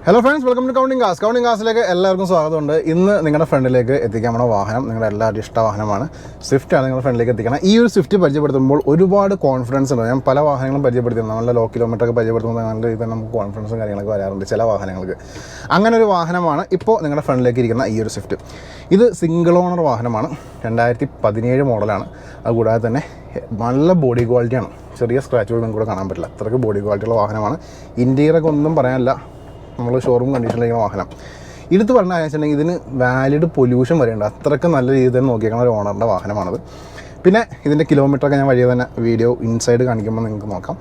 Hello friends, welcome to Counting Cars. Counting Cars like എല്ലാവർക്കും സ്വാഗതമുണ്ട്. ഇന്ന് നിങ്ങളുടെ ഫ്രണ്ടിലേക്ക് എത്തിക്കാൻ പോണ വാഹനം നിങ്ങളുടെ എല്ലാവരുടെയും ഇഷ്ട വാഹനമാണ്. സ്വിഫ്റ്റ് ആണ് നിങ്ങളുടെ ഫ്രണ്ടിലേക്ക് എത്തിക്കണം. ഈ ഒരു സ്വിഫ്റ്റ് പരിചയപ്പെടുത്തുമ്പോൾ ഒരുപാട് കോൺഫിഡൻസ് ഉണ്ട്. ഞാൻ പല വാഹനങ്ങളും പരിചയപ്പെടുത്തിയിരുന്നു. നല്ല ലോ കിലോമീറ്റർ ഒക്കെ പരിചയപ്പെടുത്തുമ്പോൾ നല്ല രീതിയിൽ നമുക്ക് കോൺഫിഡൻസും കാര്യങ്ങളൊക്കെ വരാറുണ്ട് ചില വാഹനങ്ങൾക്ക്. അങ്ങനെ ഒരു വാഹനമാണ് ഇപ്പോൾ നിങ്ങളുടെ ഫ്രണ്ടിലേക്ക് ഇരിക്കുന്ന ഈ ഒരു സ്വിഫ്റ്റ്. ഇത് സിംഗിൾ ഓണർ വാഹനമാണ്. 2017 മോഡലാണ്. അതുകൂടാതെ തന്നെ നല്ല ബോഡി ക്വാളിറ്റിയാണ്. ചെറിയ സ്ക്രാച്ചുകൾ നിങ്ങൾക്ക് കൂടെ കാണാൻ പറ്റില്ല. അത്രയ്ക്ക് ബോഡി ക്വാളിറ്റിയുള്ള വാഹനമാണ്. ഇൻറ്റീരിയറൊക്കെ ഒന്നും പറയാനില്ല. നമ്മൾ ഷോറൂം കണ്ടീഷനിലേക്ക് വാഹനം എടുത്ത് പറഞ്ഞാൽ വെച്ചിട്ടുണ്ടെങ്കിൽ ഇതിന് വാലിഡ് പൊല്യൂഷൻ വരെയുണ്ട്. അത്രയ്ക്ക് നല്ല രീതിയിൽ തന്നെ നോക്കിയേക്കുന്ന ഒരു ഓണറിൻ്റെ വാഹനമാണത്. പിന്നെ ഇതിൻ്റെ കിലോമീറ്ററൊക്കെ ഞാൻ വഴിയെ തന്നെ വീഡിയോ ഇൻസൈഡ് കാണിക്കുമ്പോൾ നിങ്ങൾക്ക് നോക്കാം.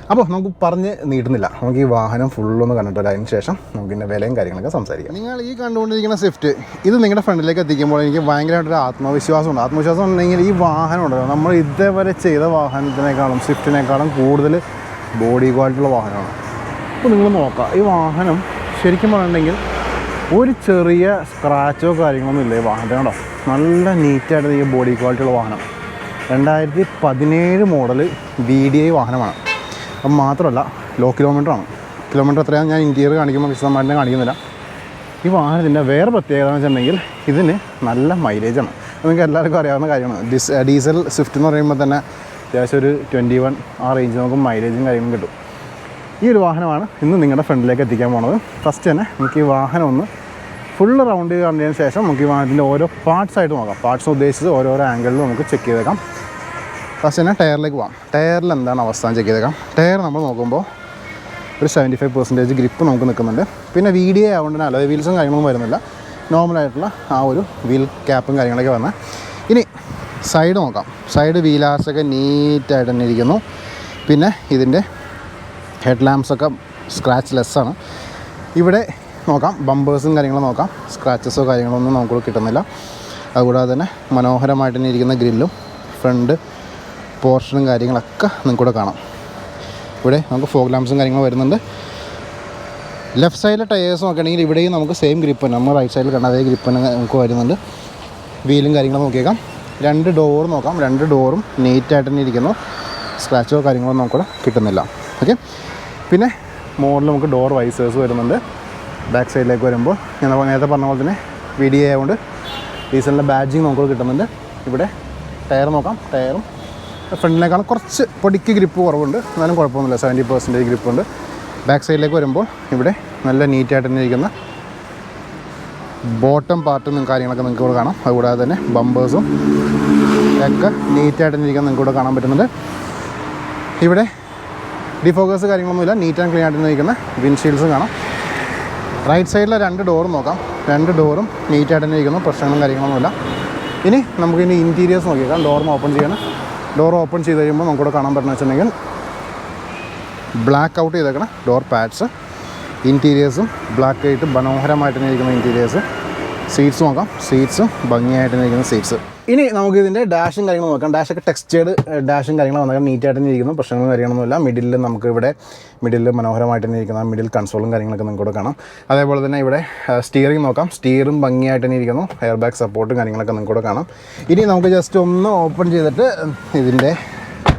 അപ്പോൾ നമുക്ക് പറഞ്ഞ് നീട്ടുന്നില്ല, നമുക്ക് ഈ വാഹനം ഫുള്ളൊന്ന് കണ്ടിട്ടില്ല. അതിന് ശേഷം നമുക്ക് ഇതിൻ്റെ വിലയും കാര്യങ്ങളൊക്കെ സംസാരിക്കാം. നിങ്ങൾ ഈ കണ്ടുകൊണ്ടിരിക്കുന്ന സ്വിഫ്റ്റ് ഇത് നിങ്ങളുടെ ഫ്രണ്ടിലേക്ക് എത്തിക്കുമ്പോൾ എനിക്ക് ഭയങ്കരമായിട്ടൊരു ആത്മവിശ്വാസമുണ്ട്. ആത്മവിശ്വാസം ഉണ്ടെങ്കിൽ ഈ വാഹനം ഉണ്ടല്ലോ, നമ്മൾ ഇതേവരെ ചെയ്ത വാഹനത്തിനേക്കാളും സ്വിഫ്റ്റിനേക്കാളും കൂടുതൽ ബോഡി ക്വാളിറ്റിയുള്ള വാഹനമാണ്. അപ്പോൾ നിങ്ങൾ നോക്കുക, ഈ വാഹനം ശരിക്കും പറഞ്ഞിട്ടുണ്ടെങ്കിൽ ഒരു ചെറിയ സ്ക്രാച്ചോ കാര്യങ്ങളൊന്നും ഇല്ല ഈ വാഹനത്തിന്. കേട്ടോ, നല്ല നീറ്റായിട്ട് ഈ ബോഡി ക്വാളിറ്റിയുള്ള വാഹനം. 2017 മോഡൽ VDI വാഹനമാണ്. അപ്പം മാത്രമല്ല ലോ കിലോമീറ്ററാണ്. കിലോമീറ്റർ എത്രയാണ് ഞാൻ ഇൻറ്റീരിയർ കാണിക്കുമ്പോൾ വിശദമായിട്ട് കാണിക്കുന്നില്ല. ഈ വാഹനത്തിൻ്റെ വേറെ പ്രത്യേകത എന്ന് വെച്ചിട്ടുണ്ടെങ്കിൽ ഇതിന് നല്ല മൈലേജാണ്. നിങ്ങൾക്ക് എല്ലാവർക്കും അറിയാവുന്ന കാര്യമാണ്. ഡീസൽ സ്വിഫ്റ്റ് എന്ന് പറയുമ്പോൾ തന്നെ അത്യാവശ്യം ഒരു 21 ആ റേഞ്ച് നമുക്ക് മൈലേജും കാര്യങ്ങളും കിട്ടും. ഈ ഒരു വാഹനമാണ് ഇന്ന് നിങ്ങളുടെ ഫ്രണ്ടിലേക്ക് എത്തിക്കാൻ പോകുന്നത്. ഫസ്റ്റ് തന്നെ നമുക്ക് ഈ വാഹനം ഒന്ന് ഫുള്ള് റൗണ്ട് ചെയ്ത് കണ്ടതിന് ശേഷം നമുക്ക് ഈ വാഹനത്തിൻ്റെ ഓരോ പാർട്സായിട്ട് നോക്കാം. പാർട്സ് ഉദ്ദേശിച്ച് ഓരോരോ ആംഗിളിൽ നമുക്ക് ചെക്ക് ചെയ്തേക്കാം. ഫസ്റ്റ് തന്നെ ടയറിലേക്ക് പോകാം. ടയറിൽ എന്താണ് അവസ്ഥ ചെക്ക് ചെയ്തേക്കാം. ടയർ നമ്മൾ നോക്കുമ്പോൾ ഒരു 75% ഗ്രിപ്പ് നമുക്ക് നിൽക്കുന്നുണ്ട്. പിന്നെ VDI ആയതുകൊണ്ട് തന്നെ അലോയ് വീൽസും കാര്യങ്ങളൊന്നും വരുന്നില്ല. നോർമലായിട്ടുള്ള ആ ഒരു വീൽ ക്യാപ്പും കാര്യങ്ങളൊക്കെ വന്ന്. ഇനി സൈഡ് നോക്കാം. സൈഡ് വീലാർസൊക്കെ നീറ്റായിട്ട് തന്നെ ഇരിക്കുന്നു. പിന്നെ ഇതിൻ്റെ ഹെഡ് ലാമ്പ്സൊക്കെ സ്ക്രാച്ച് ലെസ്സാണ്. ഇവിടെ നോക്കാം, ബമ്പേഴ്സും കാര്യങ്ങളും നോക്കാം. സ്ക്രാച്ചസോ കാര്യങ്ങളൊന്നും നമുക്ക് കിട്ടുന്നില്ല. അതുകൂടാതെ തന്നെ മനോഹരമായിട്ട് തന്നെ ഇരിക്കുന്ന ഗ്രില്ലും ഫ്രണ്ട് പോർഷനും കാര്യങ്ങളൊക്കെ നിങ്ങൾക്കൂടെ കാണാം. ഇവിടെ നമുക്ക് ഫോഗ് ലാമ്പ്സും കാര്യങ്ങളും വരുന്നുണ്ട്. ലെഫ്റ്റ് സൈഡിലെ ടയേഴ്സ് നോക്കുകയാണെങ്കിൽ ഇവിടെയും നമുക്ക് സെയിം ഗ്രിപ്പ് തന്നെ, നമ്മൾ റൈറ്റ് സൈഡിൽ കണ്ട അതേ ഗ്രിപ്പ് തന്നെ നമുക്ക് വരുന്നുണ്ട്. വീലും കാര്യങ്ങളും നോക്കിയേക്കാം. 2 ഡോർ നോക്കാം. 2 ഡോറും നീറ്റായിട്ട് തന്നെ ഇരിക്കുന്നു. സ്ക്രാച്ചോ കാര്യങ്ങളോ നമുക്കിവിടെ കിട്ടുന്നില്ല. ഓക്കെ. പിന്നെ മോഡൽ നമുക്ക് ഡോർ വൈസേഴ്സ് വരുന്നുണ്ട്. ബാക്ക് സൈഡിലേക്ക് വരുമ്പോൾ ഞാൻ നേരത്തെ പറഞ്ഞ പോലെ തന്നെ VDI ആയതുകൊണ്ട് ഡീസലിൻ്റെ ബാഡ്ജിങ് നമുക്ക് കിട്ടുന്നുണ്ട്. ഇവിടെ ടയർ നോക്കാം. ടയറും ഫ്രണ്ടിനേക്കാളും കുറച്ച് പൊടിക്ക് ഗ്രിപ്പ് കുറവുണ്ട്, എന്നാലും കുഴപ്പമൊന്നുമില്ല. 70% ഗ്രിപ്പുണ്ട്. ബാക്ക് സൈഡിലേക്ക് വരുമ്പോൾ ഇവിടെ നല്ല നീറ്റായിട്ട് തന്നെ ഇരിക്കുന്ന ബോട്ടം പാർട്ടും കാര്യങ്ങളൊക്കെ നിങ്ങൾക്ക് ഇവിടെ കാണാം. അതുകൂടാതെ തന്നെ ബമ്പേഴ്സും ഒക്കെ നീറ്റായിട്ട് തന്നെ ഇരിക്കുന്ന നിങ്ങൾക്ക് ഇവിടെ കാണാൻ പറ്റുന്നുണ്ട്. ഇവിടെ ഡിഫോക്കസ് കാര്യങ്ങളൊന്നുമില്ല, നീറ്റ് ആൻഡ് ക്ലീൻ ആയിട്ട് നിൽക്കുന്ന വിൻഷീൽഡ്സും കാണാം. റൈറ്റ് സൈഡിലെ 2 ഡോറും നോക്കാം. 2 ഡോറും നീറ്റായിട്ട് തന്നെ ഇരിക്കുന്നു, പ്രശ്നങ്ങളും കാര്യങ്ങളൊന്നുമില്ല. ഇനി നമുക്കിനി ഇൻറ്റീരിയേഴ്സ് നോക്കിയേക്കാം. ഡോറും ഓപ്പൺ ചെയ്യണം. ഡോർ ഓപ്പൺ ചെയ്ത് കഴിയുമ്പോൾ നമുക്കിവിടെ കാണാൻ പറ്റുന്ന വെച്ചിട്ടുണ്ടെങ്കിൽ ബ്ലാക്ക് ഔട്ട് ചെയ്തേക്കണം ഡോർ പാഡ്സ്. ഇൻറ്റീരിയേഴ്സും ബ്ലാക്ക് ആയിട്ട് മനോഹരമായിട്ട് തന്നെ ഇരിക്കുന്ന ഇൻറ്റീരിയേഴ്സ്. സീറ്റ്സ് നോക്കാം. സീറ്റ്സും ഭംഗിയായിട്ട് തന്നെ ഇരിക്കുന്ന സീറ്റ്സ്. ഇനി നമുക്ക് ഇതിൻ്റെ ഡാഷും കാര്യങ്ങളും നോക്കാം. ഡാഷൊക്കെ ടെക്സ്റ്റേർഡ് ഡാഷും കാര്യങ്ങളും വന്നാൽ നീറ്റായിട്ട് തന്നെ ഇരിക്കുന്നു, പ്രശ്നങ്ങളും കാര്യങ്ങളൊന്നുമില്ല. മിഡിലിൽ നമുക്ക് ഇവിടെ മിഡിലിൽ മനോഹരമായിട്ട് തന്നെ ഇരിക്കുന്ന മിഡിൽ കൺസോളും കാര്യങ്ങളൊക്കെ നിങ്ങൾക്ക് ഇവിടെ കാണാം. അതേപോലെ തന്നെ ഇവിടെ സ്റ്റിയറിംഗ് നോക്കാം. സ്റ്റിയറും ഭംഗിയായിട്ട് തന്നെ ഇരിക്കുന്നു. എയർ ബാഗ് സപ്പോർട്ടും കാര്യങ്ങളൊക്കെ നിങ്ങൾക്ക് ഇവിടെ കാണാം. ഇനി നമുക്ക് ജസ്റ്റ് ഒന്ന് ഓപ്പൺ ചെയ്തിട്ട് ഇതിൻ്റെ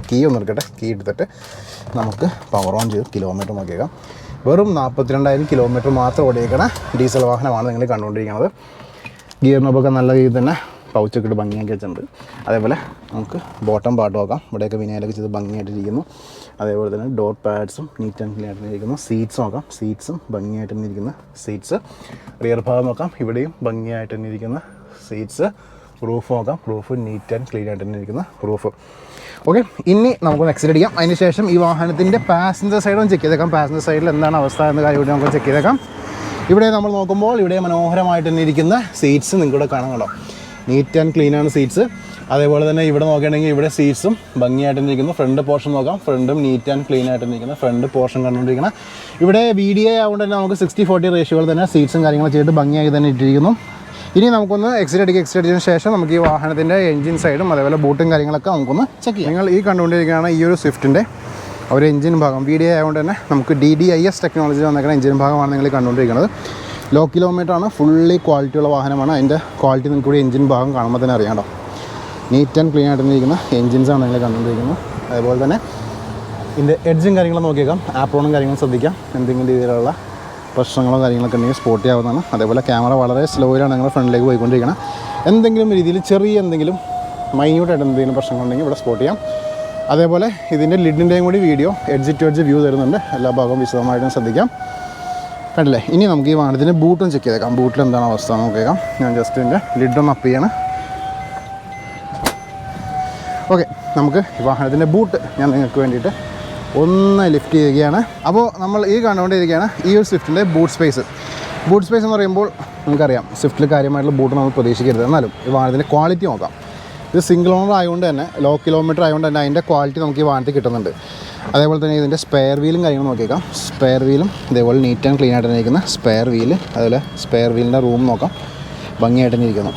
കീ ഒന്ന് എടുക്കട്ടെ. കീ എടുത്തിട്ട് നമുക്ക് പവർ ഓൺ ചെയ്ത് കിലോമീറ്റർ നോക്കിയേക്കാം. വെറും 42,000 കിലോമീറ്റർ മാത്രം ഓടിയേക്കണ ഡീസൽ വാഹനമാണ് നിങ്ങൾ കണ്ടുകൊണ്ടിരിക്കുന്നത്. ഗിയർ നോബൊക്കെ നല്ല രീതിയിൽ തന്നെ പൗച്ചൊക്കെ ഇട്ട് ഭംഗിയാക്കി വെച്ചിട്ടുണ്ട്. അതേപോലെ നമുക്ക് ബോട്ടം പാർട്ട് നോക്കാം. ഇവിടെയൊക്കെ വിനയിലൊക്കെ ചെയ്ത് ഭംഗിയായിട്ടിരിക്കുന്നു. അതേപോലെ തന്നെ ഡോർ പാഡ്സും നീറ്റ് ആൻഡ് ക്ലീൻ ആയിട്ട് ഇരിക്കുന്നു. സീറ്റ്സ് നോക്കാം. സീറ്റ്സും ഭംഗിയായിട്ട് തന്നെ ഇരിക്കുന്ന സീറ്റ്സ്. റിയർ ഭാഗം നോക്കാം. ഇവിടെയും ഭംഗിയായിട്ട് തന്നെ ഇരിക്കുന്ന സീറ്റ്സ്. റൂഫ് നോക്കാം. റൂഫ് നീറ്റ് ആൻഡ് ക്ലീൻ ആയിട്ട് തന്നെ ഇരിക്കുന്ന റൂഫ്. ഓക്കെ. ഇനി നമുക്കൊന്ന് എക്സിറ്റ് അടിക്കാം. അതിന് ശേഷം ഈ വാഹനത്തിൻ്റെ പാസഞ്ചർ സൈഡ് ഒന്ന് ചെക്ക് ചെയ്തേക്കാം. പാസഞ്ചർ സൈഡിൽ എന്താണ് അവസ്ഥ എന്ന കാര്യം കൂടി നമുക്ക് ചെക്ക് ചെയ്തേക്കാം. ഇവിടെ നമ്മൾ നോക്കുമ്പോൾ ഇവിടെ മനോഹരമായിട്ട് തന്നെ ഇരിക്കുന്ന സീറ്റ്സ് നിങ്ങൾക്കിവിടെ കാണാൻ കേട്ടോ. നീറ്റ് ആൻഡ് ക്ലീൻ ആണ് സീറ്റ്സ്. അതേപോലെ തന്നെ ഇവിടെ നോക്കുകയാണെങ്കിൽ ഇവിടെ സീറ്റ്സും ഭംഗിയായിട്ട് തന്നെ ഇരിക്കുന്നു. ഫ്രണ്ട് പോർഷൻ നോക്കാം. ഫ്രണ്ടും നീറ്റ് ആൻഡ് ക്ലീൻ ആയിട്ട് ഇരിക്കുന്ന ഫ്രണ്ട് പോർഷൻ കണ്ടുകൊണ്ടിരിക്കണം. ഇവിടെ VDI ആയതുകൊണ്ട് തന്നെ നമുക്ക് 60-40 റേഷ്യോകൾ തന്നെ സീറ്റ്സും കാര്യങ്ങളും ചെയ്തിട്ട് ഭംഗിയാക്കി തന്നെ ഇട്ടിരിക്കുന്നു. ഇനി നമുക്കൊന്ന് എക്സിറ്റ് അടിച്ചതിന് ശേഷം നമുക്ക് ഈ വാഹനത്തിൻ്റെ എഞ്ചിൻ സൈഡും അതേപോലെ ബൂട്ടും കാര്യങ്ങളൊക്കെ നമുക്കൊന്ന് ചെക്ക് ചെയ്യാം. നിങ്ങൾ ഈ കണ്ടുകൊണ്ടിരിക്കുകയാണ് ഈ ഒരു സ്വിഫ്റ്റിൻ്റെ ഒരു എഞ്ചിൻ ഭാഗം. VDI ആയതുകൊണ്ട് തന്നെ നമുക്ക് DDIS ടെക്നോളജി വന്നേക്കുന്ന എഞ്ചിൻ ഭാഗമാണ് നിങ്ങൾ കണ്ടുകൊണ്ടിരിക്കുന്നത്. ലോ കിലോമീറ്റർ ആണ്. ഫുള്ളി ക്വാളിറ്റിയുള്ള വാഹനമാണ്. അതിൻ്റെ ക്വാളിറ്റി നിങ്ങൾക്ക് കൂടി എഞ്ചിൻ ഭാഗം കാണുമ്പോൾ തന്നെ അറിയാം കേട്ടോ. നീറ്റ് ആൻഡ് ക്ലീൻ ആയിട്ട് ഇരിക്കുന്ന എഞ്ചിൻസാണ് നിങ്ങൾ കണ്ടുകൊണ്ടിരിക്കുന്നത്. അതേപോലെ തന്നെ ഇതിൻ്റെ എഡ്ജും കാര്യങ്ങളും നോക്കിയേക്കാം. ആപ്രോണും കാര്യങ്ങളും ശ്രദ്ധിക്കാം. എന്തെങ്കിലും രീതിയിലുള്ള പ്രശ്നങ്ങളോ കാര്യങ്ങളൊക്കെ ഉണ്ടെങ്കിൽ സ്പോട്ട് ചെയ്യാവുന്നതാണ്. അതേപോലെ ക്യാമറ വളരെ സ്ലോയിലാണ് നിങ്ങൾ ഫ്രണ്ടിലേക്ക് പോയിക്കൊണ്ടിരിക്കണം. എന്തെങ്കിലും രീതിയിൽ ചെറിയ എന്തെങ്കിലും മൈന്യൂട്ടായിട്ട് എന്തെങ്കിലും പ്രശ്നങ്ങളുണ്ടെങ്കിൽ ഇവിടെ സ്പോട്ട് ചെയ്യാം. അതേപോലെ ഇതിൻ്റെ ലിഡിൻ്റെയും കൂടി video edge to edge view തരുന്നുണ്ട്. എല്ലാ ഭാഗവും വിശദമായിട്ടും ശ്രദ്ധിക്കാം. കണ്ടില്ലേ? ഇനി നമുക്ക് ഈ വാഹനത്തിൻ്റെ ബൂട്ടും ചെക്ക് ചെയ്തേക്കാം. ബൂട്ടിൽ എന്താണ് അവസ്ഥ നോക്കിയേക്കാം. ഞാൻ ജസ്റ്റ് ഇതിൻ്റെ ലിഡൊന്ന് അപ്പ് ചെയ്യണം. ഓക്കെ, നമുക്ക് ഈ വാഹനത്തിൻ്റെ ബൂട്ട് ഞാൻ നിങ്ങൾക്ക് വേണ്ടിയിട്ട് ഒന്ന് ലിഫ്റ്റ് ചെയ്യുകയാണ്. അപ്പോൾ നമ്മൾ ഈ കണ്ടുകൊണ്ടിരിക്കുകയാണ് ഈ ഒരു സ്വിഫ്റ്റിൻ്റെ ബൂട്ട് സ്പേസ്. ബൂട്ട് സ്പേസ് എന്ന് പറയുമ്പോൾ നമുക്കറിയാം സ്വിഫ്റ്റിൽ കാര്യമായിട്ടുള്ള ബൂട്ട് നമ്മൾ പ്രതീക്ഷിക്കരുത്. എന്നാലും ഈ വാഹനത്തിൻ്റെ ക്വാളിറ്റി നോക്കാം. ഇത് സിംഗിൾ ഓണർ ആയതുകൊണ്ട് തന്നെ ലോ കിലോമീറ്റർ ആയതുകൊണ്ട് തന്നെ അതിൻ്റെ ക്വാളിറ്റി നമുക്ക് ഈ വാഹനത്തിൽ കിട്ടുന്നുണ്ട്. അതേപോലെ തന്നെ ഇതിൻ്റെ സ്പെയർ വീലും കാര്യങ്ങളും നോക്കിയേക്കാം. സ്പെയർ വീലും ഇതേപോലെ നീറ്റ് ആൻഡ് ക്ലീൻ ആയിട്ട് തന്നെ ഇരിക്കുന്ന സ്പെയർ വീല്. അതുപോലെ സ്പെയർ വീലിൻ്റെ റൂം നോക്കാം, ഭംഗിയായിട്ട് തന്നെ ഇരിക്കുന്നു.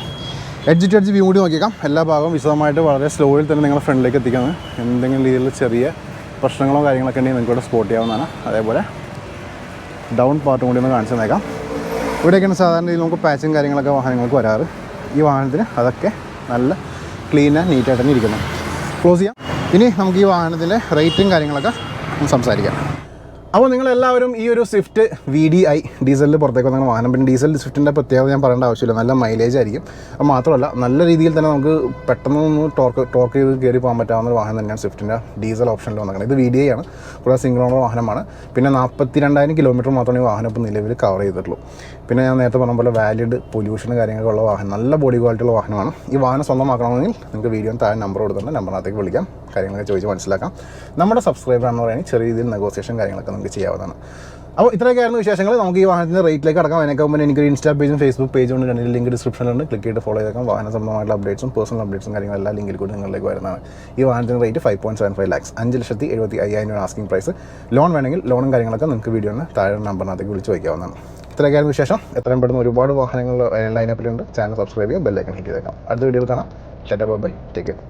എഡ്ജ് ടു എഡ്ജ് വ്യൂ കൂടി നോക്കിയേക്കാം. എല്ലാ ഭാഗവും വിശദമായിട്ട് വളരെ സ്ലോയിൽ തന്നെ നിങ്ങളുടെ ഫ്രണ്ടിലേക്ക് എത്തിക്കുന്നത്. എന്തെങ്കിലും രീതിയിലുള്ള ചെറിയ പ്രശ്നങ്ങളോ കാര്യങ്ങളൊക്കെ ഉണ്ടെങ്കിൽ നിങ്ങൾക്ക് ഇവിടെ സ്പോട്ട് ചെയ്യാവുന്നതാണ്. അതേപോലെ ഡൗൺ പാർട്ടും കൂടി ഒന്ന് കാണിച്ചു തന്നേക്കാം. ഇവിടെയൊക്കെയാണ് സാധാരണ രീതിയിൽ നമുക്ക് പാച്ചും കാര്യങ്ങളൊക്കെ വാഹനങ്ങൾക്ക് വരാറ്. ഈ വാഹനത്തിന് അതൊക്കെ നല്ല ക്ലീൻ ആൻഡ് നീറ്റായിട്ട് തന്നെ ഇരിക്കുന്നു. ക്ലോസ് ചെയ്യാം. ഇനി നമുക്ക് ഈ വാഹനത്തിൻ്റെ റേറ്റും കാര്യങ്ങളൊക്കെ സംസാരിക്കാം. അപ്പോൾ നിങ്ങളെല്ലാവരും ഈ ഒരു സ്വിഫ്റ്റ് VDI ഡീസലിൽ പുറത്തേക്ക് വന്ന വാഹനം. പിന്നെ ഡീസൽ സ്വിഫ്റ്റിൻ്റെ പ്രത്യേകത ഞാൻ പറയേണ്ട ആവശ്യമില്ല, നല്ല മൈലേജ് ആയിരിക്കും. അത് മാത്രമല്ല നല്ല രീതിയിൽ തന്നെ നമുക്ക് പെട്ടെന്ന് ടോർക്ക് ചെയ്ത് കയറി പോകാൻ പറ്റാവുന്ന ഒരു വാഹനം തന്നെയാണ് സ്വിഫ്റ്റിൻ്റെ ഡീസൽ ഓപ്ഷനിൽ വന്നിരിക്കുന്നത്. ഇത് VDI ആണ്, കൂടാതെ സിംഗിൾ ഓണർ വാഹനമാണ്. പിന്നെ 42,000 കിലോമീറ്റർ മാത്രമേ ഈ വാഹനം ഇപ്പോൾ നിലവിൽ കവർ ചെയ്തിട്ടുള്ളൂ. പിന്നെ ഞാൻ നേരത്തെ പറഞ്ഞ പോലെ വാലിഡ് പൊല്യൂഷൻ കാര്യങ്ങളൊക്കെ ഉള്ള വാഹനം, നല്ല ബോഡി ക്വാളിറ്റി ഉള്ള വാഹനമാണ്. ഈ വാഹനം സ്വന്തമാക്കണമെങ്കിൽ നിങ്ങൾക്ക് വീഡിയോ താഴെ നമ്പർ കൊടുത്തിട്ടുണ്ട്, നമ്പറിനകത്തേക്ക് വിളിക്കാം, കാര്യങ്ങളൊക്കെ ചോദിച്ച് മനസ്സിലാക്കാം. നമ്മുടെ സബ്സ്ക്രൈബർ എന്ന് പറയുന്നത് ചെറിയ രീതിയിൽ നെഗോസിയേഷൻ കാര്യങ്ങളൊക്കെ നമുക്ക് ചെയ്യാവുന്നതാണ്. അപ്പോൾ ഇത്രയൊക്കെയായിരുന്നു വിശേഷങ്ങൾ. നമുക്ക് ഈ വാഹനത്തിൻ്റെ റേറ്റിലേക്ക് അടക്കാം. അതിനൊക്കെ മുമ്പ് എനിക്കൊരു ഇൻസ്റ്റാ പേജും ഫേസ്ബുക്ക് പേജും ഉണ്ട്. രണ്ട് ലിങ്ക് ഡിസ്ക്രിപ്ഷനിലുണ്ട്. ക്ലിക്ക് ചെയ്ത് ഫോളോ ചെയ്തേക്കാം. വാഹന സംബന്ധമായിട്ടുള്ള അപ്ഡേറ്റ്സും പേഴ്സണൽ അപ്ഡേറ്റ്സും കാര്യങ്ങളെല്ലാം ലിങ്കിൽ കൂടി നിങ്ങളിലേക്ക് വരുന്നതാണ്. ഈ വാഹനത്തിൻ്റെ rate 5.75 lakhs, 5,75,000 asking price. Loan വേണമെങ്കിൽ ലോണും കാര്യങ്ങളൊക്കെ നിങ്ങൾക്ക് വീഡിയോന് താഴെ നമ്പറിനകത്തേക്ക് വിളിച്ച് വയ്ക്കാവുന്നതാണ്. ഇത്രയൊക്കെയായിരുന്നു വിശേഷം. എത്രയും പെട്ടെന്ന് ഒരുപാട് വാഹനങ്ങൾ ലൈനപ്പിലുണ്ട്. ചാനൽ സബ്സ്ക്രൈബ് ചെയ്യുക, ബെല്ലൈക്കൺ ഹിറ്റ് ചെയ്തേക്കാം. അടുത്ത വീഡിയോയിൽ കാണാം. Tata bye bye, take care.